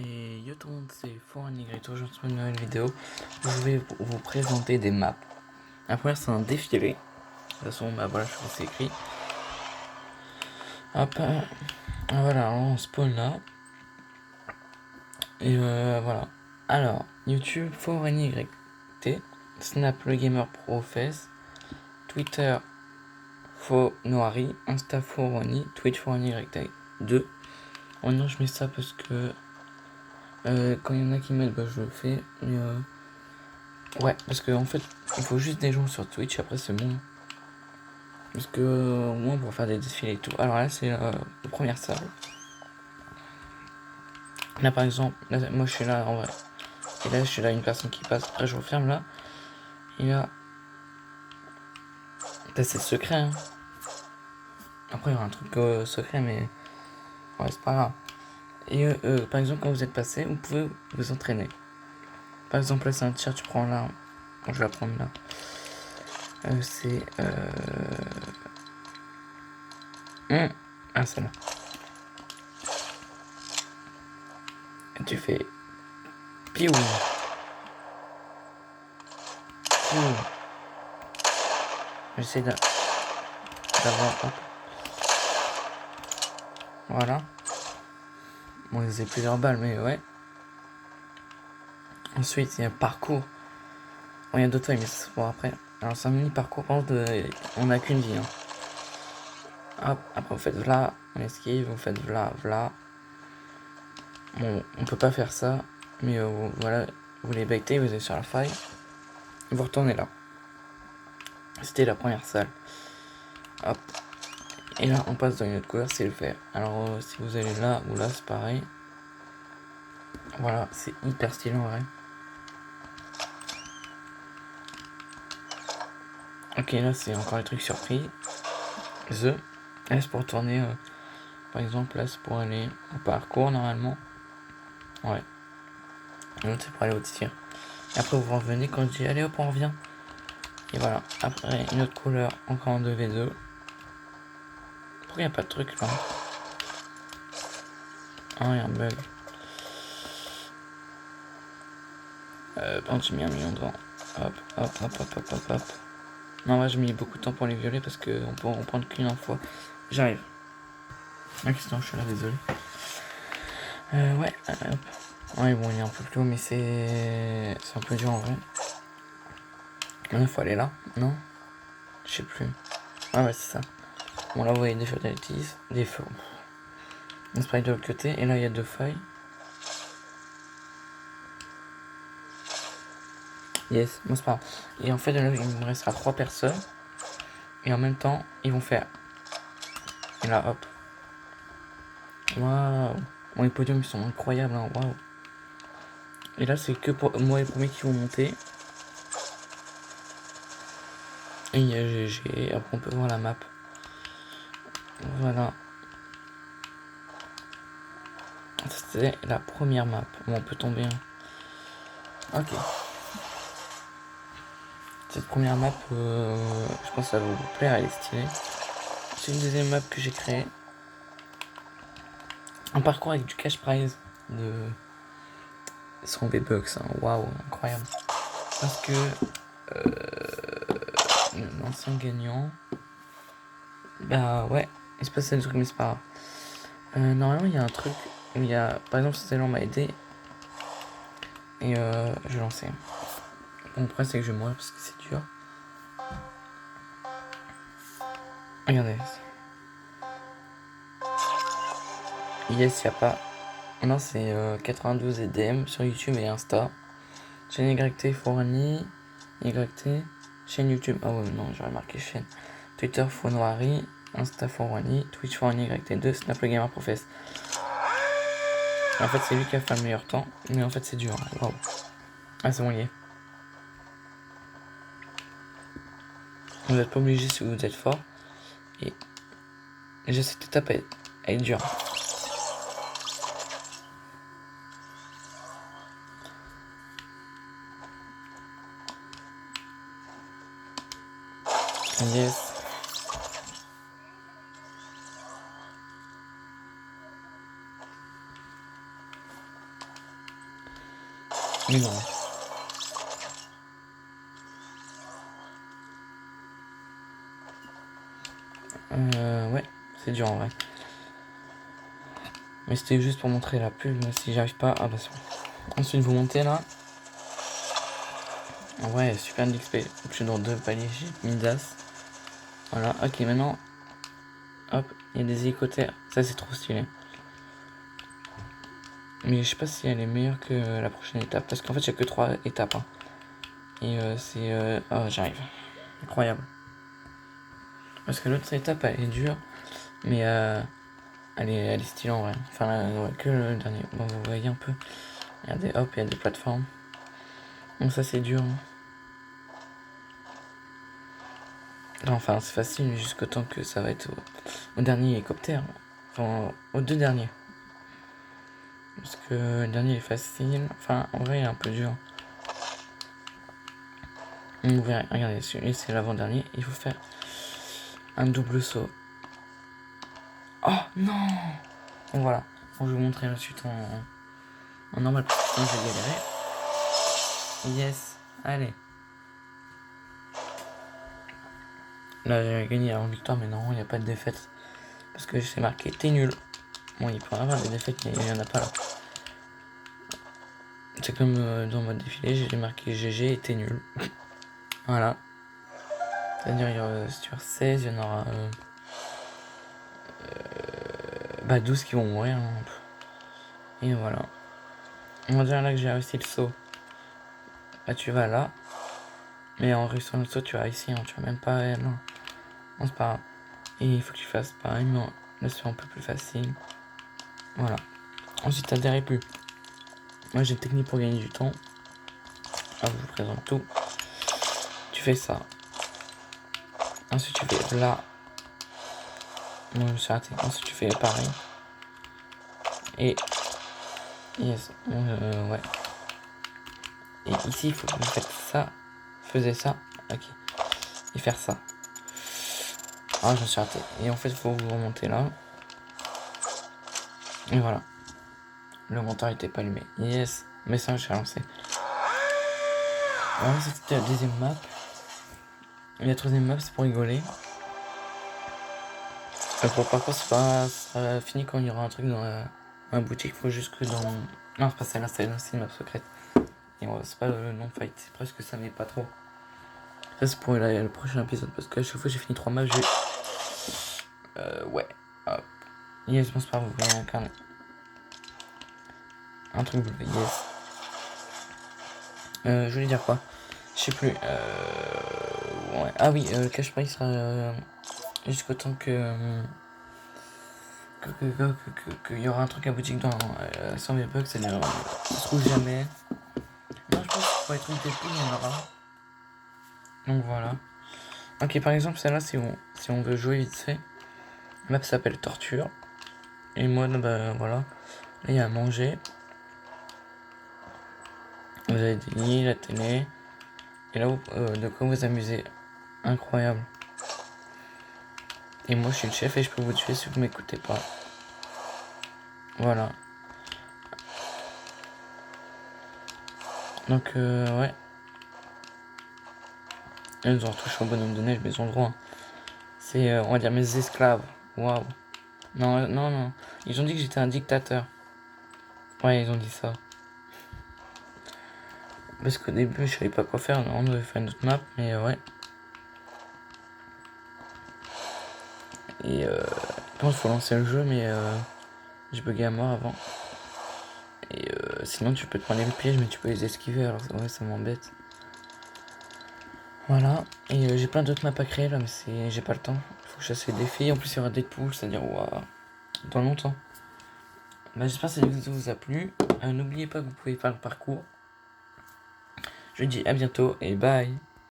Et yo tout le monde, c'est Foran Y. Aujourd'hui, sur une nouvelle vidéo, je vais vous présenter des maps. La première, c'est un défilé. De toute façon, bah voilà, je vous c'est écrit. Hop, voilà, on spawn là. Et voilà. Alors, YouTube, Foran YT, Snap le Gamer Profess, Twitter, Faux Noiri, Insta Forani, Twitch Foran YT 2. Oh non, je mets ça parce que quand il y en a qui mettent, bah je le fais. Mais ouais, parce que en fait, il faut juste des gens sur Twitch, après c'est bon. Parce que au moins pour faire des défilés et tout. Alors là, c'est la première salle. Là par exemple, là, moi je suis là en vrai. Et là, je suis là, une personne qui passe. Après, je referme là. Et là, c'est secret. Hein. Après, il y aura un truc secret, mais ouais, c'est pas grave. Et par exemple, quand vous êtes passé, vous pouvez vous entraîner. Par exemple, là, c'est un tir, tu prends là. Bon, je vais la prendre là. C'est. Ah, c'est là. Et tu fais. Piou. Piou. J'essaie d'avoir. Hop. Voilà. Bon, j'ai plusieurs balles, mais ouais. Ensuite, il y a parcours. Bon, il y a d'autres feuilles, mais c'est pour après. Alors, c'est un mini parcours. Par contre, on n'a qu'une vie. Hein. Hop, après, vous faites v'là, on esquive, vous faites v'là, v'là. Bon, on peut pas faire ça, mais voilà, vous les baitez, vous allez sur la faille, et vous retournez là. C'était la première salle. Hop. Et là, on passe dans une autre couleur, c'est le vert. Alors, si vous allez là ou là, c'est pareil. Voilà, c'est hyper stylé en vrai. Ok, là, c'est encore les trucs surpris. Là, c'est pour tourner, par exemple, là, c'est pour aller au parcours normalement. Ouais. L'autre, c'est pour aller au tir. Et après, vous revenez quand je dis allez hop, on revient. Et voilà. Après, une autre couleur, encore en 2v2. Pourquoi il n'y a pas de truc là? Ah, il y a un bug. Par contre, j'ai mis 1 million devant. Hop, hop, hop, hop, hop, hop, hop. Non, moi, j'ai mis beaucoup de temps pour les violer parce qu'on peut en prendre qu'une en fois. J'arrive. Ah, sinon, je suis là, désolé. Ouais, hop. Ouais, bon, il est un peu plus haut, mais c'est un peu dur en vrai. Maintenant, il faut aller là, non? Je sais plus. Ah, ouais, c'est ça. Bon, là, vous voyez des fatalities, des feux. On se paye de l'autre côté, et là, il y a 2 failles. Yes, bon, c'est pas grave. Et en fait, là, il me restera 3 personnes. Et en même temps, ils vont faire. Et là, hop. Waouh. Bon, les podiums, ils sont incroyables, hein. Waouh. Et là, c'est que pour moi les premiers qui vont monter. Et il y a GG. Après, on peut voir la map. Voilà. C'était la première map. Bon, on peut tomber. Hein. Ok. Cette première map, je pense que ça va vous plaire, elle est stylée. C'est une deuxième map que j'ai créée. Un parcours avec du cash prize de 100 V-Bucks. Hein. Waouh, incroyable. Parce que l'ancien gagnant, bah ouais, il se passait des trucs, mais c'est pas grave. Normalement, il y a un truc où il y a, par exemple, Stellan m'a aidé et je lançais. Bon, après, c'est que je vais mourir parce que c'est dur. Regardez. Yes, y a pas. Non, c'est 92 EDM sur YouTube et Insta. Chaîne YT Forani, YT, chaîne YouTube. Ah ouais, non, j'aurais marqué chaîne. Twitter Fonoari, Insta Forani, Twitch Forani YT2, Snap le Gamer Profess. En fait, c'est lui qui a fait le meilleur temps, mais en fait, c'est dur. Waouh. Ah, c'est bon, il y est. Vous n'êtes pas obligé si vous êtes fort. Et déjà, cette étape, elle est dure. Yes. Mais non. Ouais, c'est dur en vrai. Mais c'était juste pour montrer la pub, mais si j'arrive pas, ah bah c'est bon. Ensuite vous montez là. Ouais, super d'XP. Je suis dans 2 paliers, j'ai Midas. Voilà, ok maintenant. Hop, il y a des hélicoptères. Ça c'est trop stylé. Mais je sais pas si elle est meilleure que la prochaine étape. Parce qu'en fait il n'y a que 3 étapes. Hein. Et c'est... Oh j'arrive. Incroyable. Parce que l'autre étape elle est dure. Mais elle est stylée en vrai. Enfin ouais, que le dernier. Bon, vous voyez un peu. Regardez, hop, il y a des plateformes. Bon ça c'est dur. Hein. Enfin c'est facile jusqu'au temps que ça va être au dernier hélicoptère. Enfin aux 2 derniers. Parce que le dernier est facile. Enfin en vrai il est un peu dur. Vous verrez, regardez, celui c'est l'avant-dernier. Il faut faire un double saut. Oh non. Bon voilà. Bon, je vais vous montrer la suite en normal parce que sinon je vais galérer. Yes. Allez. Là j'ai gagné en victoire mais non il n'y a pas de défaite. Parce que c'est marqué t'es nul. Bon il peut y avoir des défaites mais il n'y en a pas là. C'est comme dans mode défilé, j'ai marqué GG et t'es nul. Voilà. C'est-à-dire sur 16 il y en aura 12 qui vont mourir. Hein. Et voilà. On va dire là que j'ai réussi le saut. Là tu vas là. Mais en réussissant le saut tu vas ici. Hein. Tu vas même pas... non. Non c'est pas grave. Et il faut que tu fasses pareil. Mais là c'est un peu plus facile. Voilà. Ensuite t'as des plus. Moi j'ai une technique pour gagner du temps. Ah je vous présente tout. Tu fais ça. Ensuite tu fais là. Non je me suis raté. Ensuite tu fais pareil. Et... yes. Ouais. Et ici il faut que vous faites ça. Faisez ça. Ok. Et faire ça. Ah je me suis raté. Et en fait il faut vous remonter là. Et voilà. Le monteur était pas allumé. Yes. Mais ça j'ai lancé. Voilà c'était la deuxième map. Et la troisième map c'est pour rigoler. Par contre c'est pas ça sera fini quand il y aura un truc dans la boutique. Faut juste que dans... non c'est pas celle-là, c'est une map secrète. Et c'est pas le non fight. C'est presque ça mais pas trop. Ça c'est pour le prochain épisode. Parce que à chaque fois j'ai fini 3 maps j'ai... ouais. Hop. Yes bon c'est pas vous voulez incarner. Un truc bleu. Yes. Je voulais dire quoi? Je sais plus. Ouais. Ah oui, le cash prize sera jusqu'au temps que qu'il y aura un truc à boutique dans 100 V-Bucks, c'est-à-dire ça se trouve jamais. Non, je pense que pour les trucs des prix, il y en aura. Donc voilà. Ok, par exemple, celle-là, si on veut jouer vite fait, la map s'appelle Torture. Et moi, bah voilà. Là, il y a à manger. Vous avez des lits, la télé. Et là, de quoi vous amuser. Incroyable. Et moi, je suis le chef et je peux vous tuer si vous m'écoutez pas. Voilà. Donc, ouais. Ils ont retouché au bonhomme de neige, mais ils ont le droit. C'est, on va dire, mes esclaves. Waouh. Non, non, non. Ils ont dit que j'étais un dictateur. Ouais, ils ont dit ça. Parce qu'au début, je savais pas quoi faire. On devait faire une autre map, mais ouais. Et je pense qu'il faut lancer le jeu, mais j'ai bugué à mort avant. Et sinon, tu peux te prendre les pièges, mais tu peux les esquiver. Alors, ouais, ça m'embête. Voilà. Et j'ai plein d'autres maps à créer là, mais j'ai pas le temps. Il faut que je fasse les défis. En plus, il y aura Deadpool, c'est-à-dire, waouh, dans longtemps. Bah, j'espère que cette vidéo vous a plu. N'oubliez pas que vous pouvez faire le parcours. Je vous dis à bientôt et bye.